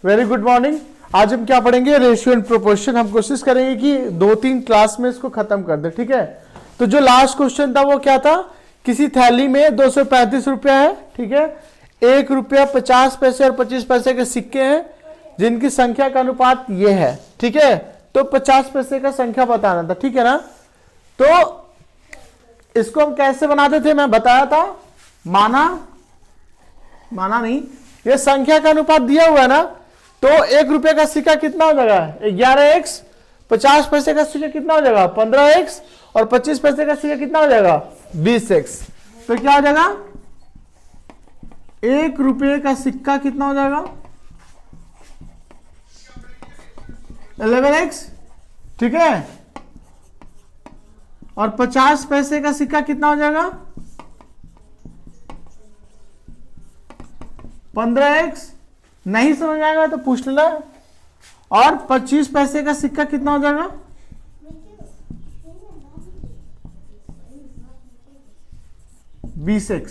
Very good morning. आज हम क्या पढ़ेंगे? Ratio and proportion. हम कोशिश करेंगे कि 2-3 क्लास में इसको खत्म कर दे, ठीक है। तो जो लास्ट क्वेश्चन था वो क्या था? किसी थैली में 235 रुपया है, ठीक है। 1 रुपया 50 पैसे और 25 पैसे के सिक्के हैं जिनकी संख्या का अनुपात ये है, ठीक है। तो 50 पैसे का संख्या बताना था, ठीक है ना। तो इसको हम कैसे बनाते थे मैं बताया था। माना नहीं, ये संख्या का अनुपात दिया हुआ है ना। तो 1 रुपये का सिक्का कितना हो जाएगा? 11x। 50 पैसे का सिक्का कितना हो जाएगा? 15x। और 25 पैसे का सिक्का कितना हो जाएगा? 20x। तो क्या हो जाएगा? 1 रुपये का सिक्का कितना हो जाएगा? 11x, ठीक है। और 50 पैसे का सिक्का कितना हो जाएगा? 15x। नहीं समझ आएगा तो पूछ लेना। और 25 पैसे का सिक्का कितना हो जाएगा? 20x,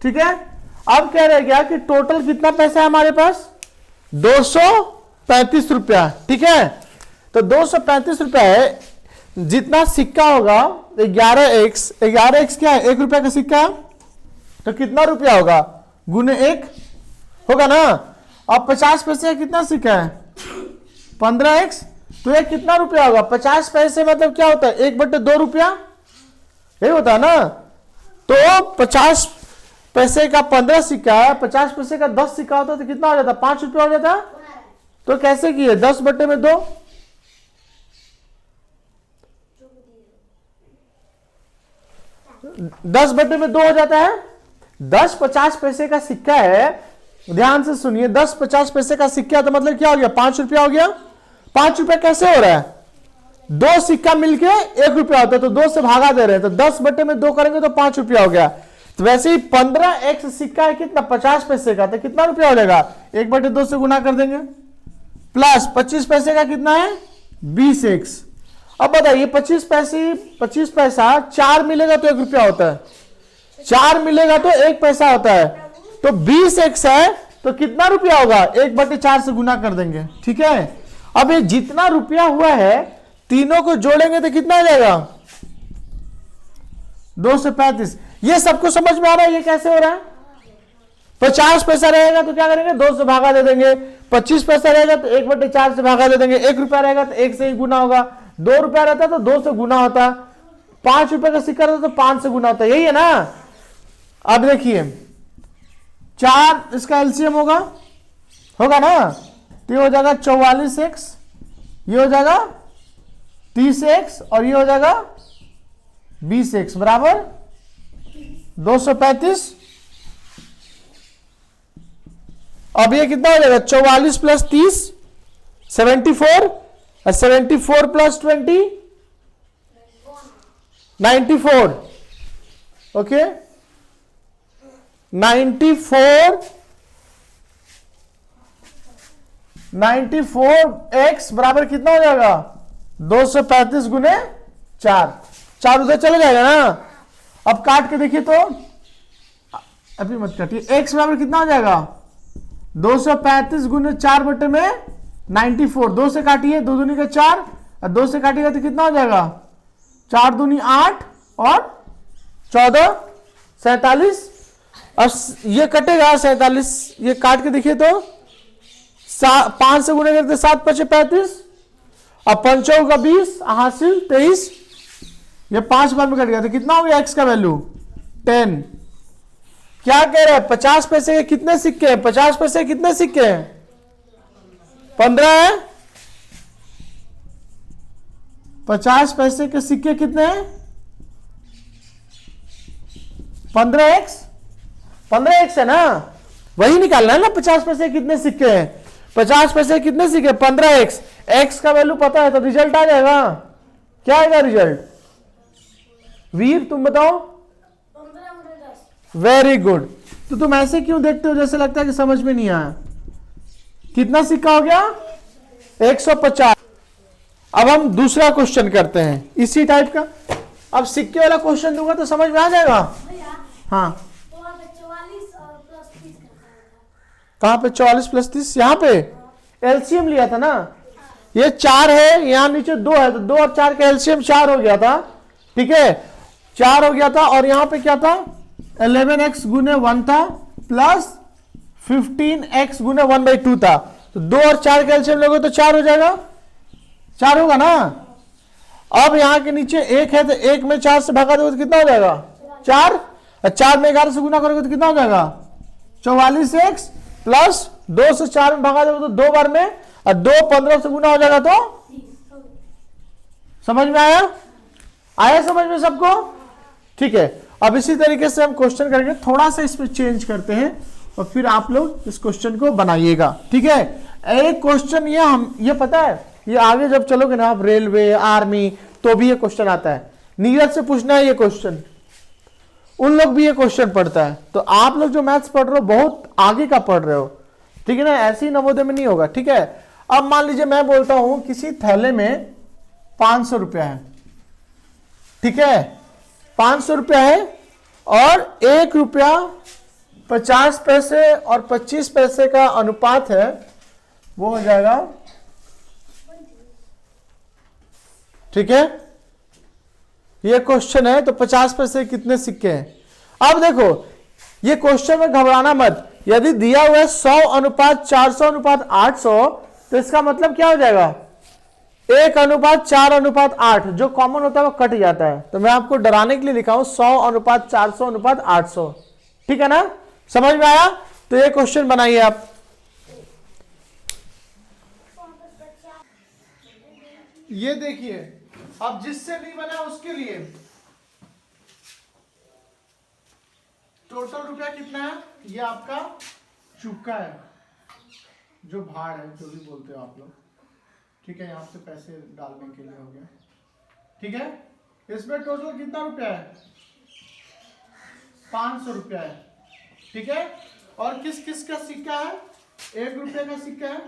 ठीक है। अब कह रहे क्या कि टोटल कितना पैसा है हमारे पास? 235 रुपया, ठीक है। तो 235 रुपया है। जितना सिक्का होगा 11x। 11x क्या है? 1 रुपया का सिक्का। तो कितना रुपया होगा? गुने 1 होगा ना। अब 50 पैसे का कितना सिक्का है? 15x। तो ये कितना रुपया होगा? 50 पैसे मतलब क्या होता है? 1/2 रुपया, यही होता है ना। तो 50 पैसे का 15 सिक्का है, 50 पैसे का 10 सिक्का होता तो कितना हो जाता? 5 रुपया हो जाता। तो कैसे किए? 10/2। 10/2 हो जाता है। 10 50 पैसे का सिक्का है। ध्यान से सुनिए, 10 50 पैसे का सिक्का तो मतलब क्या हो गया? 5 रुपया हो गया। 5 रुपया कैसे हो रहा है? 2 सिक्का मिलके 1 रुपया होता है, तो 2 से भागा दे रहे हैं। तो 10/2 करेंगे तो 5 रुपया हो गया। तो वैसे ही 15x सिक्का है कितना? 50 पैसे का। तो कितना रुपया हो जाएगा? 1/2 से गुना कर देंगे। प्लस 25 पैसे का कितना है? 20x। अब बताइए 25 पैसा 4 मिलेगा तो 1 रुपया होता है, 4 मिलेगा तो 1 पैसा होता है। तो 20x है तो कितना रुपया होगा? 1/4 से गुना कर देंगे, ठीक है। अब ये जितना रुपया हुआ है तीनों को जोड़ेंगे तो कितना हो जाएगा? 235। ये सबको समझ में आ रहा है ये कैसे हो रहा है? 50 पैसा रहेगा तो क्या करेंगे? 2 से भागा दे देंगे। 25 पैसा रहेगा तो 1/4 से भागा दे देंगे। 1 रुपया रहेगा तो 1 से ही गुना होगा। 2 रुपया रहता तो 2 से गुना होता। 5 रुपए का सिक्का रहता तो 5 से गुना होता। यही है ना। अब देखिए 4 इसका एलसीएम होगा ना। तो ये हो जाएगा 44x, ये हो जाएगा 30x और ये हो जाएगा 20x बराबर 235। अब ये कितना हो जाएगा? 44 प्लस 30 74 और 74 प्लस 20 94। ओके 94x बराबर कितना हो जाएगा? 235 गुने 4 उधर चले जाएगा ना। अब काट के देखिए तो अभी मत काटिए। x बराबर कितना हो जाएगा? 235 गुने 4/94। 2 से काटिए, 2 दूनी का 4 और 2 से काटिएगा तो कितना हो जाएगा? 4 दूनी 8 और 14 47। और ये कटेगा 47। ये काट के देखिए तो 5 से गुणे करते 7 5 35 और 5 का 20 हासिल 23। ये 5 बार में कट गया तो कितना हो गया? x का वैल्यू 10। क्या कह रहे हैं? 50 पैसे के कितने सिक्के हैं? 50 पैसे के कितने सिक्के हैं? 15 है। 50 पैसे के सिक्के कितने हैं? 15x है ना। वही निकालना है ना। 50 पैसे के कितने सिक्के हैं? 50 पैसे के कितने सिक्के? 15x। x का वैल्यू पता है तो रिजल्ट आ जाएगा। क्या आएगा रिजल्ट? वीर तुम बताओ। Very good. तो तुम ऐसे क्यों देखते हो जैसे लगता है कि समझ में नहीं आया? कितना सिक्का हो गया? 150। अब हम दूसरा क्वेश्चन करते हैं इसी टाइप का। अब सिक्के वाला क्वेश्चन दूंगा तो समझ में आ जाएगा। हाँ कहाँ पे 44 प्लस 30? यहाँ पे एलसीएम लिया था ना, ये 4 है, यहां नीचे 2 है, तो 2 और 4 का एलसीएम 4 हो गया था, ठीक है, 4 हो गया था। और यहां पे क्या था, 11x गुने 1 था प्लस 15x गुने 1/2 था, तो 2 और 4 का एलसीएम लोगे तो 4 हो जाएगा, 4 होगा ना। अब यहां के नीचे 1 है, तो 1 में 4 से भागा दोगे तो कितना हो जाएगा 4, और 4 में 11 से गुना करोगे तो कितना हो जाएगा 44x प्लस 2 से 4 में भागा दोगे तो 2 बार में, और 2 15 से गुना हो जाएगा तो समझ में आया, आया समझ में सबको, ठीक है। अब इसी तरीके से हम क्वेश्चन करेंगे, थोड़ा सा इसमें चेंज करते हैं और फिर आप लोग इस क्वेश्चन को बनाइएगा, ठीक है। एक क्वेश्चन ये पता है, ये आगे जब चलोगे ना आप रेलवे आर्मी तो भी ये क्वेश्चन आता है, नीरज से पूछना है ये क्वेश्चन, उन लोग भी ये क्वेश्चन पढ़ता है। तो आप लोग जो मैथ्स पढ़ रहे हो बहुत आगे का पढ़ रहे हो, ठीक है ना, ऐसे ही नवोदय में नहीं होगा, ठीक है। अब मान लीजिए मैं बोलता हूं किसी थैले में 500 रुपया है, ठीक है, 500 रुपया है और 1 रुपया 50 पैसे और 25 पैसे का अनुपात है, वो हो जाएगा, ठीक है। ये क्वेश्चन है, तो 50 पैसे कितने सिक्के हैं। अब देखो ये क्वेश्चन में घबराना मत, यदि दिया हुआ है 100 अनुपात 400 अनुपात 800, तो इसका मतलब क्या हो जाएगा 1 अनुपात 4 अनुपात 8, जो कॉमन होता है वो कट जाता है, तो मैं आपको डराने के लिए लिखा हूं 100 अनुपात 400 अनुपात 800, ठीक है ना, समझ में आया। तो ये क्वेश्चन बनाइए आप, ये देखिए, अब जिससे नहीं बना उसके लिए टोटल रुपया कितना है, ये आपका चुका है, जो भाड़ है, जो भी बोलते हो आप लोग, ठीक है, यहां से पैसे डालने के लिए हो गया, ठीक है। इसमें टोटल कितना रुपया है 500 रुपया है, ठीक है। और किस किस का सिक्का है, 1 रुपये का सिक्का है,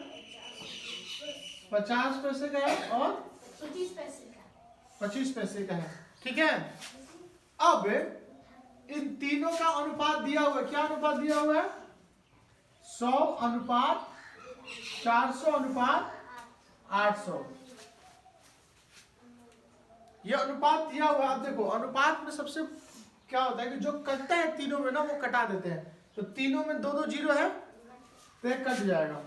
50 पैसे का है और 25 पैसे का है, ठीक है। अब इन तीनों का अनुपात दिया हुआ है, क्या अनुपात दिया हुआ है 100 अनुपात 400 अनुपात 800, ये अनुपात दिया हुआ है। आप देखो अनुपात में सबसे क्या होता है कि जो कटता है तीनों में ना वो कटा देते हैं, तो तीनों में 2 2 जीरो है तो एक कट जाएगा,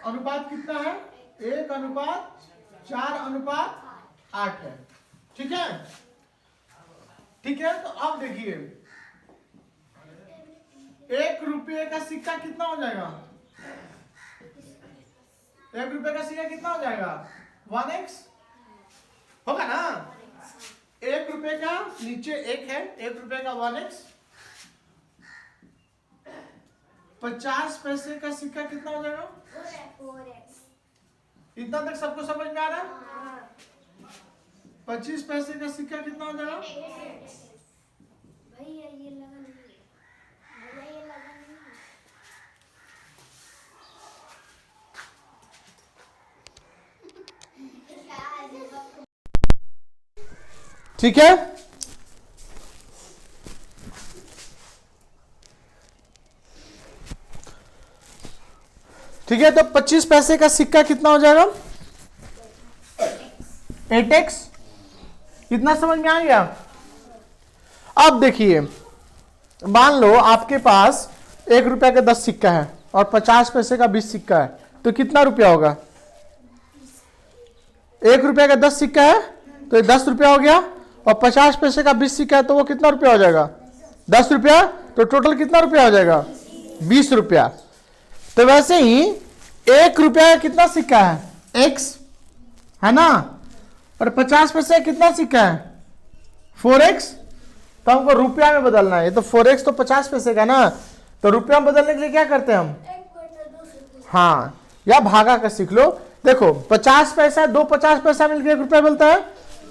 अनुपात कितना है 1 अनुपात 4 अनुपात 8 है, ठीक है, ठीक है। तो अब देखिए 1 रुपये का सिक्का कितना हो जाएगा, 1 रुपये का सिक्का कितना हो जाएगा 1x होगा ना, 1 रुपये का नीचे 1 है, 1 रुपये का 1x, 50 पैसे का सिक्का कितना हो जाएगा 4x, इतना तक सबको समझ में आ रहा है। 25 पैसे का सिक्का कितना हो जाएगा, भैया ये लगा नहीं, भैया ये लगा नहीं, ठीक है। ठीक है, तो 25 पैसे का सिक्का कितना हो जाएगा 8x, कितना समझ में आ गया। अब देखिए मान लो आपके पास 1 रुपया का 10 सिक्का है और 50 पैसे का 20 सिक्का है, तो कितना रुपया होगा, 1 रुपया का 10 सिक्का है तो 10 रुपया हो गया, और 50 पैसे का 20 सिक्का है तो वो कितना रुपया हो जाएगा 10 रुपया, तो टोटल कितना रुपया हो जाएगा 20 रुपया। तो वैसे ही 1 रुपया का कितना सिक्का है x है ना, और 50 पैसे का कितना सिक्का है 4x, तो हमको रुपया में बदलना है, ये तो 4x तो 50 पैसे का ना, तो रुपया में बदलने के लिए क्या करते हैं हम, हाँ, या भागा कर सीख लो। देखो 50 पैसा 2 50 पैसा मिलकर 1 रुपया मिलता है,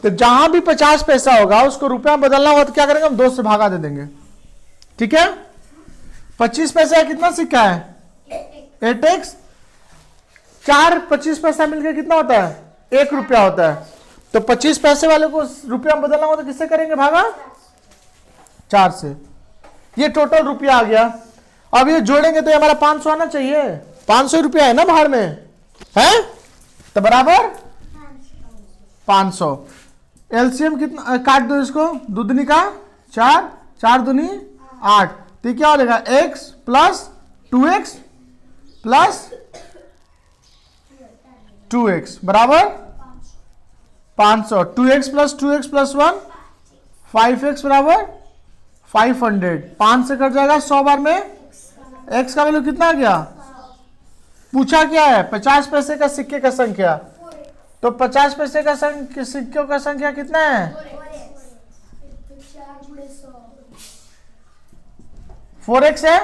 तो जहां भी 50 पैसा होगा उसको रुपया में बदलना होगा तो क्या करेंगे हम 2 से भागा दे देंगे, ठीक है। 25 पैसा का कितना सिक्का है 8x, 4 25 पैसा मिलकर कितना होता है 1 रुपया होता है, तो 25 पैसे वाले को रुपया में बदलना हो तो किससे करेंगे भागा 4 से, ये टोटल रुपया आ गया। अब ये जोड़ेंगे तो हमारा 500 आना चाहिए, 500 रुपया है ना भाड़ में, है, तो बराबर 500। एलसीएम कितना, काट दो इसको, दूधनी का 4, 4 दूनी 8, तो ये क्या हो जाएगा x plus 2x plus 2x बराबर 500। 2x plus 2x plus 1 5x बराबर 500। 5 से कट जाएगा 100 बार में, x का वैल्यू कितना आ गया, पूछा क्या है 50 पैसे का सिक्के का संख्या, तो 50 पैसे का सिक्कों का संख्या कितना है 4x है,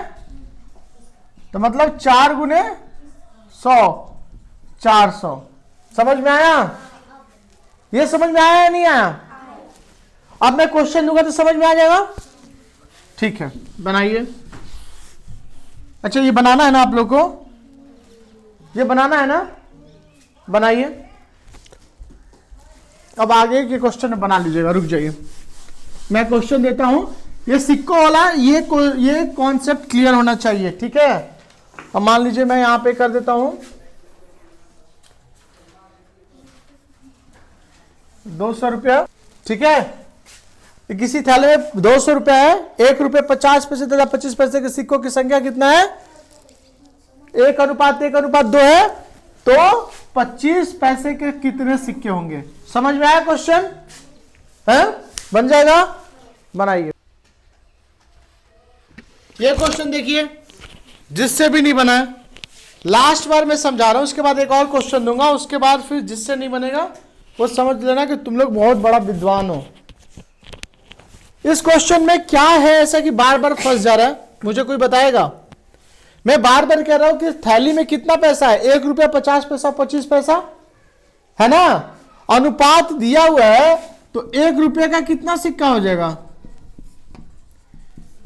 तो मतलब 4 गुने 100 400। समझ में आया, ये समझ में आया या नहीं आया? अब मैं क्वेश्चन दूंगा तो समझ में आ जाएगा। ठीक है, बनाइए। अच्छा ये बनाना है ना आप लोग को, ये बनाना है ना, बनाइए। अब आगे के क्वेश्चन बना लीजिएगा, रुक जाइए मैं क्वेश्चन देता हूं। ये सिक्कों वाला ये कॉन्सेप्ट क्लियर होना चाहिए, ठीक है। अब मान लीजिए मैं यहां पे कर देता हूं 200 रुपया, ठीक है। किसी थैले में 200 रुपया है, 1 रुपये 50 पैसे तथा 25 पैसे के सिक्कों की संख्या कितना है 1:1:2 है, तो 25 पैसे के कितने सिक्के होंगे। समझ में आया क्वेश्चन है, बन जाएगा, बनाइए। ये क्वेश्चन देखिए, जिससे भी नहीं बना है लास्ट बार मैं समझा रहा हूं, उसके बाद एक और क्वेश्चन दूंगा, उसके बाद फिर जिससे नहीं बनेगा वो समझ लेना कि तुम लोग बहुत बड़ा विद्वान हो। इस क्वेश्चन में क्या है ऐसा कि बार बार फंस जा रहा है, मुझे कोई बताएगा। मैं बार बार कह रहा हूं कि थैली में कितना पैसा है, 1 रुपया 50 पैसा 25 पैसा है ना, अनुपात दिया हुआ है, तो 1 रुपये का कितना सिक्का हो जाएगा,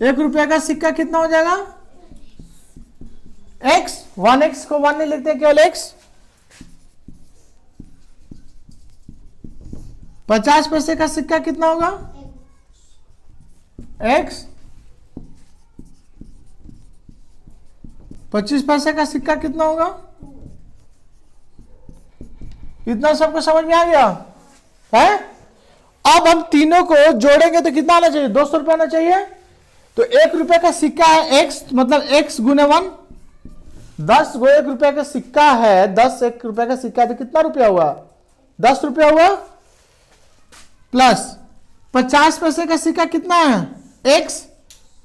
1 रुपये का सिक्का कितना हो जाएगा x, 1x को 1 नहीं लिखते केवल x। 50 पैसे का सिक्का कितना होगा x, 25 पैसे का सिक्का कितना होगा, इतना सबको समझ में आ गया है। अब हम तीनों को जोड़ेंगे तो कितना आना चाहिए, 200 रुपया आना चाहिए। तो 1 रुपए का सिक्का है x, मतलब x गुने 1, 10 गो 1 रुपए का सिक्का है, 10 1 रुपए का सिक्का है, तो कितना रुपया हुआ 10 रुपया हुआ, प्लस 50 पैसे का सिक्का कितना है x,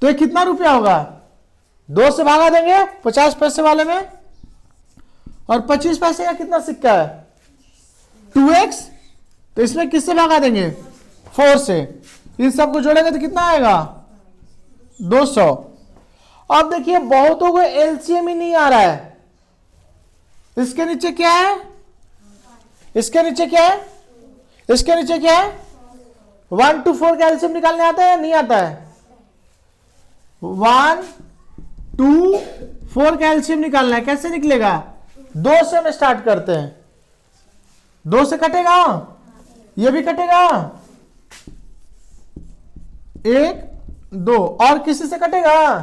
तो ये कितना रुपया होगा, 2 से भागा देंगे 50 पैसे वाले में, और 25 पैसे का कितना सिक्का है 2x, तो इसमें किससे भागा देंगे 4 से, इन सबको जोड़ेंगे तो कितना आएगा 200। अब देखिए बहुतों को एलसीएम ही नहीं आ रहा है, इसके नीचे क्या है, इसके नीचे क्या है, इसके नीचे क्या है, 1 to 4 का एलसीएम निकालने आता है या नहीं आता है, 1 2 4 का एलसीएम निकालना है। कैसे निकलेगा, 2 से हम स्टार्ट करते हैं, 2 से कटेगा, ये भी कटेगा, 1 2, और किसी से कटेगा,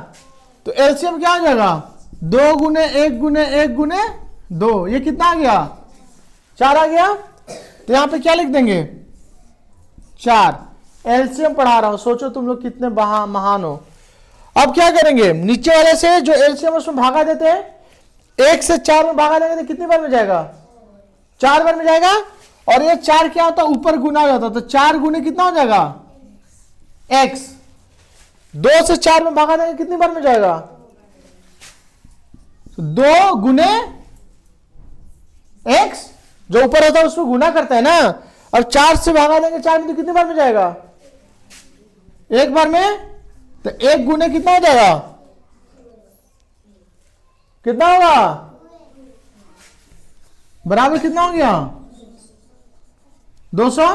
तो एलसीएम क्या आ जाएगा 2 गुने 1 गुने 1 गुने 2, ये कितना आ गया 4 आ गया। तो यहां पे क्या लिख देंगे 4। एलसीएम पढ़ा रहा हूं, सोचो तुम लोग कितने महान हो। अब क्या करेंगे, नीचे वाले से जो एलसीएम उसमें भागा देते हैं, 1 से 4 में भागा देंगे तो कितनी बार में जाएगा 4 बार में जाएगा, और ये 4 क्या होता है ऊपर गुना हो जाता, तो 4 गुने कितना हो जाएगा x, 2 से 4 में भागा देंगे कितनी बार में जाएगा 2 गुने x, जो ऊपर होता है उसमें गुना करता है ना, और 4 से भागा देंगे 4 में तो कितनी बार में जाएगा 1 बार में, तो 1 गुने कितना हो जाएगा, कितना होगा बराबर कितना हो गया 200।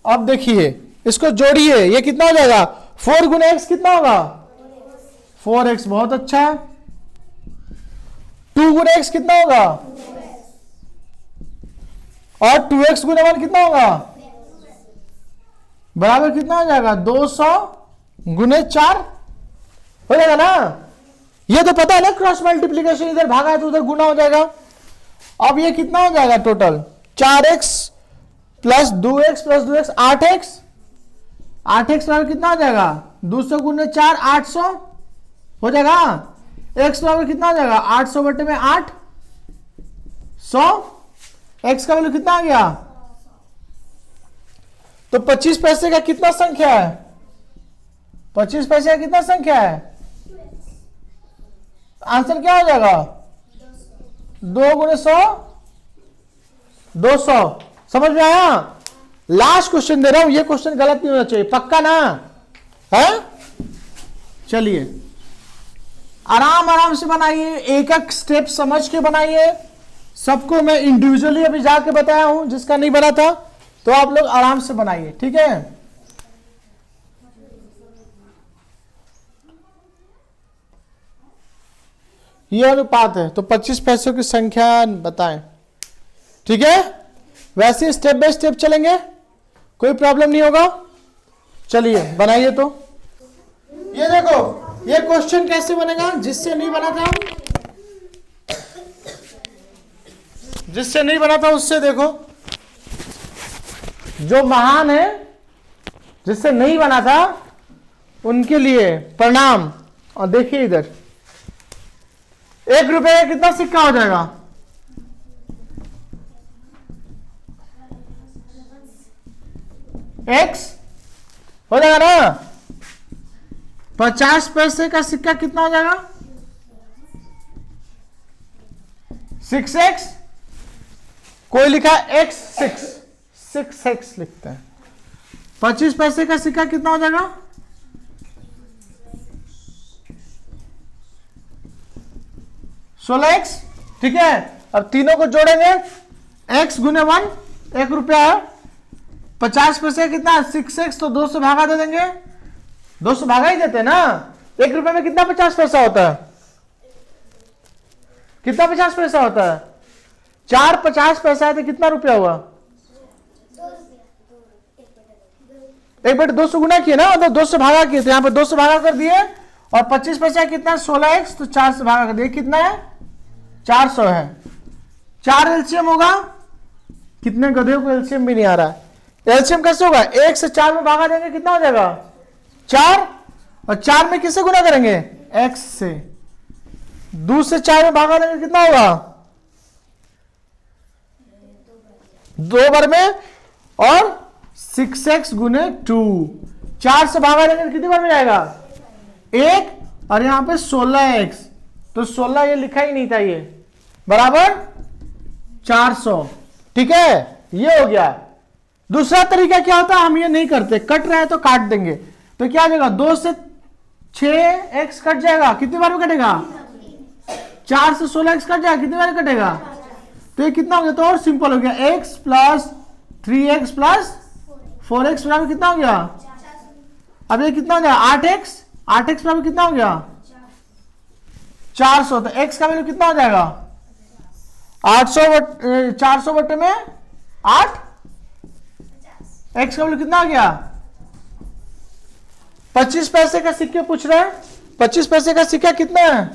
अब देखिए इसको जोड़िए, ये कितना हो जाएगा 4 गुने x कितना होगा 4x, बहुत अच्छा। 2 गुने x कितना होगा, और 2x गुने 1 कितना होगा बराबर कितना हो जाएगा 200 गुने 4 हो जाएगा ना। ये तो पता है ना क्रॉस मल्टीप्लीकेशन, इधर भागा है तो उधर गुना हो जाएगा। अब ये कितना हो जाएगा total, 4x plus 2x plus 2x 8x, 8x बराबर कितना हो जाएगा 200 गुने 4 800 हो जाएगा। x बराबर कितना हो जाएगा 800 बटे में 8 100, x का वैल्यू कितना आ गया। तो 25 पैसे का कितना संख्या है, 25 पैसे का कितना संख्या है, आंसर क्या हो जाएगा 2 गुने 100 200। समझ में आया। लास्ट क्वेश्चन दे रहा हूं, ये क्वेश्चन गलत नहीं होना चाहिए, पक्का ना है। चलिए आराम आराम से बनाइए, एक एक स्टेप समझ के बनाइए। सबको मैं इंडिविजुअली अभी जाके बताया हूं, जिसका नहीं बना था तो आप लोग आराम से बनाइए, ठीक है। ये अनुपात है तो 25 पैसों की संख्या बताएं, ठीक है। वैसे स्टेप बाय स्टेप चलेंगे, कोई प्रॉब्लम नहीं होगा। चलिए बनाइए। तो ये देखो, ये क्वेश्चन कैसे बनेगा, जिससे नहीं बना था, जिससे नहीं बना था उससे देखो, जो महान है, जिससे नहीं बना था उनके लिए प्रणाम। और देखिए इधर 1 रुपए का कितना सिक्का हो जाएगा, x हो जाएगा ना। 50 पैसे का सिक्का कितना हो जाएगा 6x, कोई लिखा x 6x लिखता है। 25 पैसे का सिक्का कितना हो जाएगा 16x, ठीक है। अब तीनों को जोड़ेंगे, x गुने 1 1 रुपया है, 50 पैसे कितना 6x, तो 2 से भागा दे देंगे, 2 से भागा ही देते हैं ना। 1 रुपए में कितना 50 पैसा होता है, कितना 50 पैसा होता है 4 50 पैसा है तो कितना रुपया हुआ 1/2 से गुना किए ना, मतलब 2 से भागा किए, तो यहाँ पे 2 से भागा कर दिए। और 25 पैसा कितना 16x, तो 4 से भागा कर दिए, कितना है 400 है। 4 एलसीएम होगा, कितने गधे को एलसीएम भी नहीं आ रहा है। एलसीएम कैसे होगा, 1 से 4 में भागा देंगे, कितना हो जाएगा 4, और 4 में किससे गुना करेंगे x से। 2 से 4 में भागा देंगे, कितना होगा 2 बार में, और 6x गुने 2, 4 से भागा देंगे कितनी बार में जाएगा 1, और यहां पे 16x, तो 16 ये लिखा ही नहीं था, ये बराबर 400, ठीक है। ये हो गया। दूसरा तरीका क्या होता है, हम ये नहीं करते, कट रहा है तो काट देंगे, तो क्या आ जाएगा 2 से 6x कट जाएगा, कितनी बार में कटेगा 4 से 16x कट जाएगा, कितनी बार में कटेगा, तो ये कितना हो गया, तो और सिंपल हो गया, x plus 3x plus 4x बराबर कितना हो गया, अब ये कितना हो गया 8x, 8x बराबर कितना हो गया 400, तो x का वैल्यू कितना हो जाएगा 400 बटे में 8, x का वैल्यू कितना आ गया 25 पैसे का सिक्के पूछ रहे हैं। 25 पैसे का सिक्का कितना है,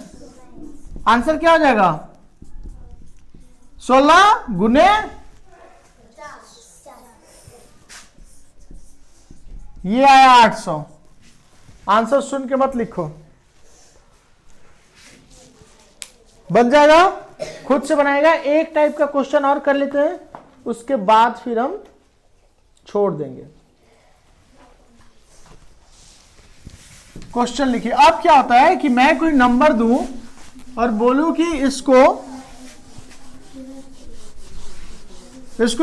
आंसर क्या हो जाएगा 16 गुने, ये आया 800। आंसर सुन के मत लिखो, बन जाएगा, खुद से बनाएगा। एक टाइप का क्वेश्चन और कर लेते हैं, उसके बाद फिर हम छोड़ देंगे। क्वेश्चन लिखिए। अब क्या होता है कि मैं कोई नंबर दूं और बोलूं कि इसको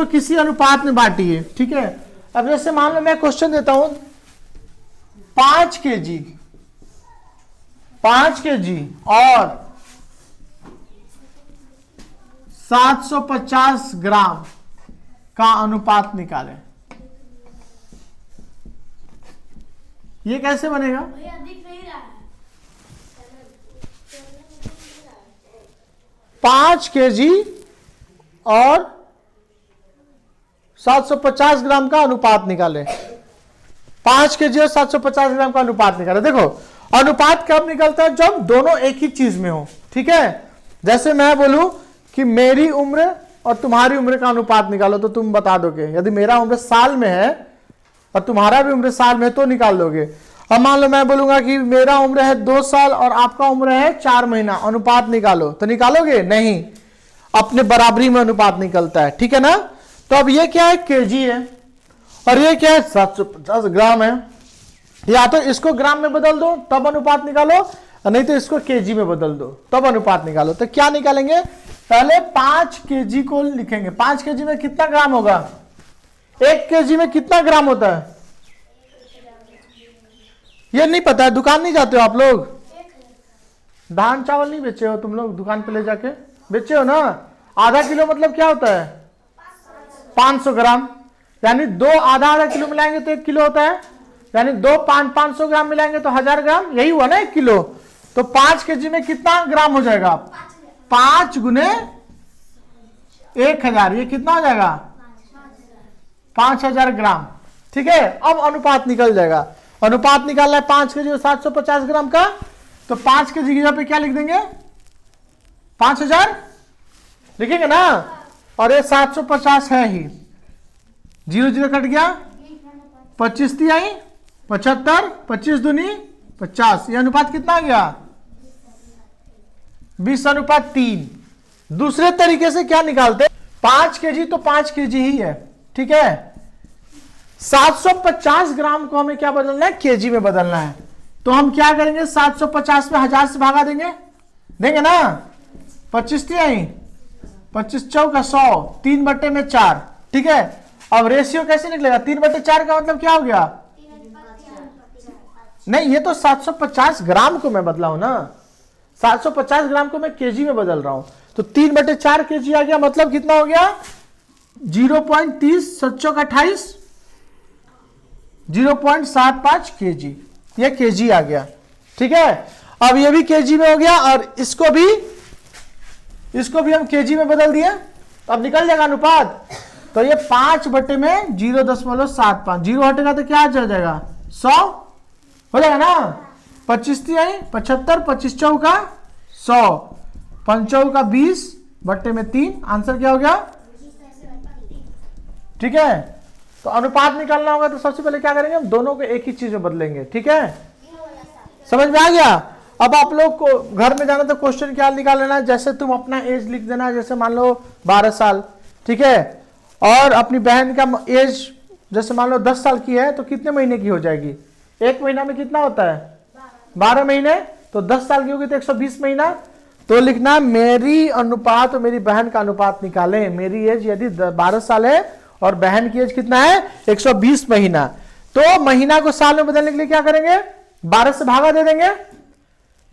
किसी अनुपात में बांटिए, ठीक है। अब जैसे मान लो मैं क्वेश्चन देता हूं 5 kg और 750 ग्राम का अनुपात निकालें। ये कैसे बनेगा, दिख नहीं रहा है। 5 kg और 750 ग्राम का अनुपात निकाले। 5 kg और 750 ग्राम का अनुपात निकाले। देखो अनुपात कब निकलता है, जब दोनों एक ही चीज में हो, ठीक है। जैसे मैं बोलूं कि मेरी उम्र और तुम्हारी उम्र का अनुपात निकालो, तो तुम बता दोगे। यदि मेरा उम्र साल में है और तुम्हारा भी उम्र साल में है तो निकाल दोगे। अब मान लो मैं बोलूंगा कि मेरा उम्र है 2 साल और आपका उम्र है 4 महीना, अनुपात निकालो, तो निकालोगे नहीं, अपने बराबरी में अनुपात निकलता है, ठीक है ना। तो अब ये क्या है, केजी है, और ये क्या है, 750 ग्राम है। या तो इसको ग्राम में बदल दो तब अनुपात निकालो, और नहीं तो इसको केजी में बदल दो तब अनुपात निकालो। तो क्या निकालेंगे, पहले 5 केजी को लिखेंगे। 5 केजी में कितना ग्राम होगा, 1 केजी में कितना ग्राम होता है, ये नहीं पता है। दुकान नहीं जाते हो आप लोग, धान चावल नहीं बेचे हो तुम लोग, दुकान पे ले जाके बेचे हो ना। आधा किलो मतलब क्या होता है, 500 ग्राम, यानी 2 आधा किलो मिलाएंगे तो 1 किलो होता है, यानी 2 500 ग्राम मिलाएंगे तो 1000 ग्राम, यही हुआ ना 1 किलो। तो 5 केजी में कितना ग्राम हो जाएगा, 5 गुने 1000, ये कितना हो जाएगा, 5000 ग्राम, ठीक है। अब अनुपात निकल जाएगा। अनुपात निकालना है 5 केजी और 750 ग्राम का, तो 5 केजी की जगह पे क्या लिख देंगे, 5000 लिखेंगे ना, और ये 750 है ही, 0 0 कट गया, 25 ती आई 75, 25 दूनी 50, ये अनुपात कितना आ गया, 20:3। दूसरे तरीके से क्या निकालते, 5 केजी तो 5 केजी ही है, ठीक है। 750 ग्राम को हमें क्या बदलना है, केजी में बदलना है। तो हम क्या करेंगे, 750 में 1000 से भागा देंगे, देंगे ना, 25 थी आई 25 चौका 100, 3/4, ठीक है। अब रेशियो कैसे निकलेगा, 3/4 का मतलब क्या हो गया, नहीं ये तो 750 ग्राम को मैं बदला हूं ना, 750 ग्राम को मैं केजी में बदल रहा हूं, तो 3/4 केजी आ गया, मतलब कितना हो गया, 0.30, 728, 0.75 केजी, ये केजी आ गया, ठीक है। अब ये भी केजी में हो गया, और इसको भी हम केजी में बदल दिए, अब निकल जाएगा अनुपात। तो ये 5/0.75, 0 हटेगा तो क्या आ जाएगा, 100 हो जाएगा ना। 25 थी आई 75, 25 चौका 100, 5 चौका 20/3, आंसर क्या हो गया, ठीक है। तो अनुपात निकालना होगा तो सबसे पहले क्या करेंगे, हम दोनों को एक ही चीज में बदलेंगे, ठीक है। समझ में आ गया। अब आप लोग को घर में जाना तो क्वेश्चन क्या निकाल लेना, जैसे तुम अपना एज लिख देना, जैसे मान लो 12 साल, ठीक है, और अपनी बहन का एज जैसे मान लो 10 साल की है, तो कितने महीने की हो जाएगी, 1 महीना में कितना होता है, 12 महीने, तो 10 साल की होगी तो 120 महीना। तो लिखना, मेरी अनुपात और मेरी बहन का अनुपात निकालें। मेरी एज यदि 12 साल है और बहन की एज कितना है, 120 महीना। तो महीना को साल में बदलने के लिए क्या करेंगे, 12 से भागा दे देंगे।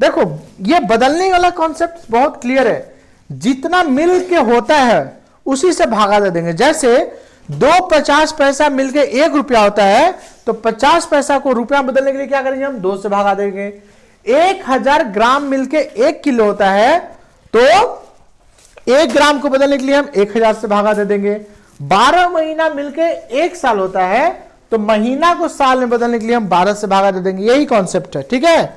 देखो ये बदलने वाला कॉन्सेप्ट बहुत क्लियर है, जितना मिल के होता है उसी से भागा दे देंगे। जैसे 2 50 पैसा मिलके 1 रुपया होता है, तो 50 पैसा को रुपया बदलने के लिए क्या करेंगे, हम 2 से भागा देंगे। 1000 ग्राम मिलके 1 किलो होता है, तो 1 ग्राम को बदलने के लिए हम 1000 से भागा दे देंगे। 12 महीना मिलके 1 साल होता है, तो महीना को साल में बदलने के लिए हम 12 से भागा दे देंगे। यही कॉन्सेप्ट है, ठीक है।